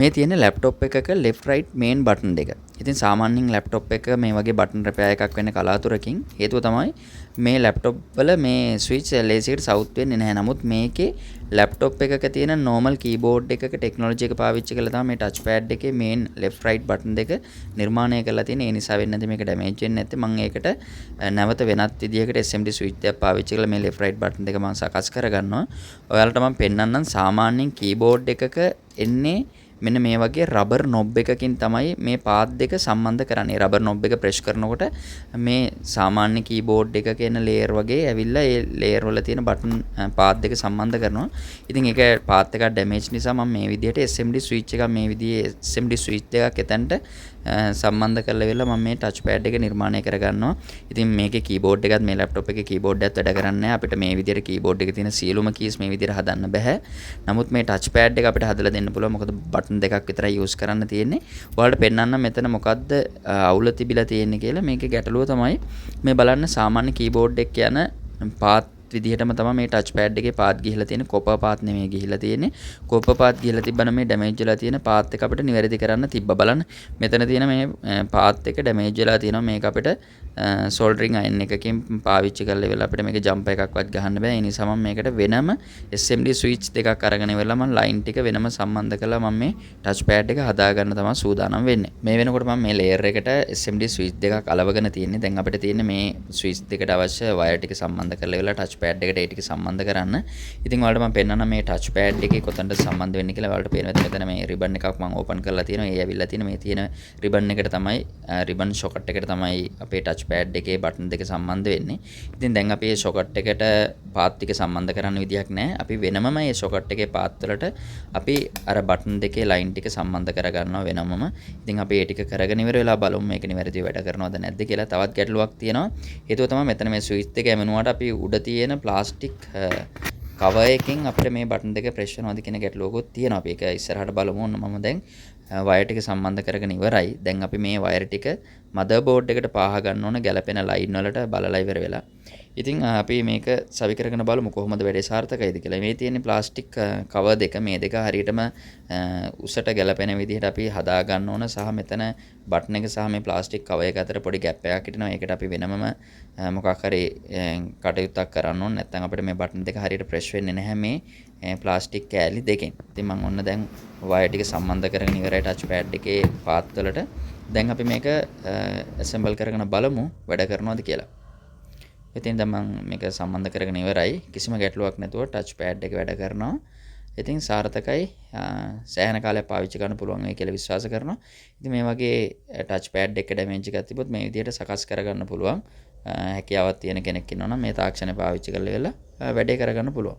මේ තියෙන ලැප්ටොප් එකක left right main button දෙක. ඉතින් සාමාන්‍යයෙන් ලැප්ටොප් එක මේ වගේ බටන් රැපෑ එකක් වෙන්න කලාතුරකින් හේතුව තමයි මේ ලැප්ටොප් වල මේ ස්විච් ලේසියට සවුත් වෙන්නේ නැහැ. නමුත් මේකේ ලැප්ටොප් එකක තියෙන normal keyboard එකක ටෙක්නොලොජි එක පාවිච්චි කරලා තමයි මේ touch pad එකේ main left right button දෙක නිර්මාණය කරලා තියෙන්නේ. ඒ නිසා වෙන්නේ නැති මේක damage වෙන්නේ නැත්තේ. මම ඒකට නැවත වෙනත් විදියකට SMD switch එකක් පාවිච්චි කරලා මේ left right button දෙක මම සකස් කරගන්නවා. ඔයාලට මම පෙන්නන්නම් සාමාන්‍යයෙන් keyboard එකක එන්නේ මෙන්න මේ වගේ රබර් නොබ් එකකින් තමයි මේ පාත් දෙක සම්බන්ධ කරන්නේ. රබර් නොබ් එක ප්‍රෙස් කරනකොට මේ සාමාන්‍ය කීබෝඩ් එකක එන ලේයර් වගේ ඇවිල්ලා ඒ ලේයර් වල තියෙන බටන් පාත් දෙක සම්බන්ධ කරනවා. ඉතින් ඒක පාත් එකක් ඩැමේජ් නිසා මම මේ විදිහට SMD ස්විච් එකක් මේ විදිහේ SMD ස්විච් දෙකක් එතනට සම්බන්ධ කරලා වෙලා මම මේ ටච් පෑඩ් එක නිර්මාණය කරගන්නවා. ඉතින් මේකේ කීබෝඩ් එකත් මේ ලැප්ටොප් එකේ කීබෝඩ් එකත් වැඩ කරන්නේ නැහැ. අපිට මේ විදිහට කීබෝඩ් එකේ තියෙන සියලුම කීස් මේ විදිහට හදන්න බෑ. නමුත් මේ ටච් පෑඩ් එක අපිට හදලා දෙන්න පුළුවන්. මොකද බටන් දෙකක් විතරයි යූස් කරන්න තියෙන්නේ. ඔයාලට පෙන්නන්න මෙතන මොකද්ද අවුල තිබිලා තියෙන්නේ කියලා. මේකේ ගැටලුව තමයි මේ බලන්න සාමාන්‍ය කීබෝඩ් එක යන පාත් විදිහටම තමයි මේ ටච් පෑඩ් එකේ පාත් ගිහිලා තියෙන්නේ. කොපර් පාත් නෙමෙයි ගිහිලා තියෙන්නේ. කොපර් පාත් ගිහිලා තිබ්බනම් මේ ඩැමේජ් වෙලා තියෙන පාත් එක අපිට නිවැරදි කරන්න තිබ්බ. බලන්න මෙතන තියෙන මේ පාත් එක ඩැමේජ් වෙලා තියෙනවා. මේක අපිට සෝල්ඩරින් අයන් එකකින් පාවිච්චි කරලා ඉවරලා අපිට මේක ජම්ප් එකක්වත් ගහන්න බෑ. ඒ නිසා මම මේකට වෙනම SMD ස්විච් දෙකක් අරගෙන ඉවරලා මම ලයින් ටික වෙනම සම්බන්ධ කරලා මම මේ ටච් පෑඩ් එක හදා ගන්න තමයි සූදානම් වෙන්නේ. මේ වෙනකොට මම මේ ලේයර් එකට SMD ස්විච් දෙකක් අලවගෙන තියෙන්නේ. දැන් අපිට තියෙන්නේ මේ ස්විච් දෙකට අවශ්‍ය වයර් ටික සම්බන්ධ කරලා ඉවරලා ටච් පෑඩ් එකට ඒ ටික සම්බන්ධ කරන්න. ඉතින් ඔයාලට මම පෙන්නන්න මේ ටච් පෑඩ් එකේ කොතනද සම්බන්ධ වෙන්නේ කියලා. ඔයාලට පේනවා මෙතන මේ රිබන් එකක් මම ඕපන් කරලා තියෙනවා. ඒ ඇවිල්ලා තියෙන මේ තියෙන රිබන් එකට තමයි රිබන් සොකට් එකට තමයි අපේ ටච් පෑඩ් එකේ බටන් දෙක සම්බන්ධ වෙන්නේ. ඉතින් දැන් අපි මේ සොකට් එකට පාත් ටික සම්බන්ධ කරන්න විදියක් නැහැ. අපි වෙනමම මේ සොකට් එකේ පාත් වලට අපි අර බටන් දෙකේ ලයින් ටික සම්බන්ධ කරගන්නවා වෙනමම. ඉතින් අපි ඒ ටික කරගෙන ඉවර වෙලා බලමු මේක නිවැරදිව වැඩ කරනවද නැද්ද කියලා. තවත් ගැටලුවක් තියෙනවා. හේතුව තමයි මෙතන මේ ස්විච් එක ඇමෙනුවාට අපි උඩ තියෙන ප්ලාස්ටික් කවර් එකකින් අපිට මේ බටන් දෙක ප්‍රෙස් වෙනවද කියන ගැටලුවකුත් තියෙනවා. අපි ඒක ඉස්සරහට බලමු. ඔන්න මම දැන් වයර් ටික සම්බන්ධ කරගෙන ඉවරයි. දැන් අපි මේ වයර් ටික මදර් බෝඩ් එකට පාහ ගන්න ඕන ගැලපෙන ලයින් වලට බලලා ඉවර වෙලා. ඉතින් අපි මේක සවි කරගෙන බලමු කොහොමද වැඩේ සාර්ථකයිද කියලා. මේ තියෙන ප්ලාස්ටික් කවර් දෙක මේ දෙක හරියටම උසට ගැලපෙන විදිහට අපි හදා ගන්න ඕන සහ මෙතන බටන් එක සහ මේ ප්ලාස්ටික් කවර් එක අතර පොඩි ગેප් එකක් හිටිනවා. ඒකට අපි වෙනමම මොකක් හරි කටයුත්තක් කරන්න ඕන. නැත්නම් අපිට මේ බටන් දෙක හරියට ප්‍රෙස් වෙන්නේ නැහැ මේ ප්ලාස්ටික් කෑලි දෙකෙන්. ඉතින් මම ඔන්න දැන් වයර් ටික සම්බන්ධ කරගෙන ඉවරයි ටච් පෑඩ් එකේ පාත් වලට. දැන් අපි මේක ඇසෙම්බල් කරගෙන බලමු වැඩ කරනවද කියලා. ඉතින් දැන් මම මේක සම්බන්ධ කරගෙන ඉවරයි. කිසිම ගැටලුවක් නැතුව ටච් පෑඩ් එක වැඩ කරනවා. ඉතින් සාර්ථකයි. සෑහෙන කාලයක් පාවිච්චි කරන්න පුළුවන් වෙයි කියලා විශ්වාස කරනවා. ඉතින් මේ වගේ ටච් පෑඩ් එක ඩැමේජ් එකක් තිබ්බොත් මේ විදිහට සකස් කරගන්න පුළුවන්. හැකියාවක් තියෙන කෙනෙක් ඉන්නවා නම් මේ තාක්ෂණය පාවිච්චි කරලා ඉවරලා වැඩේ කරගන්න පුළුවන්.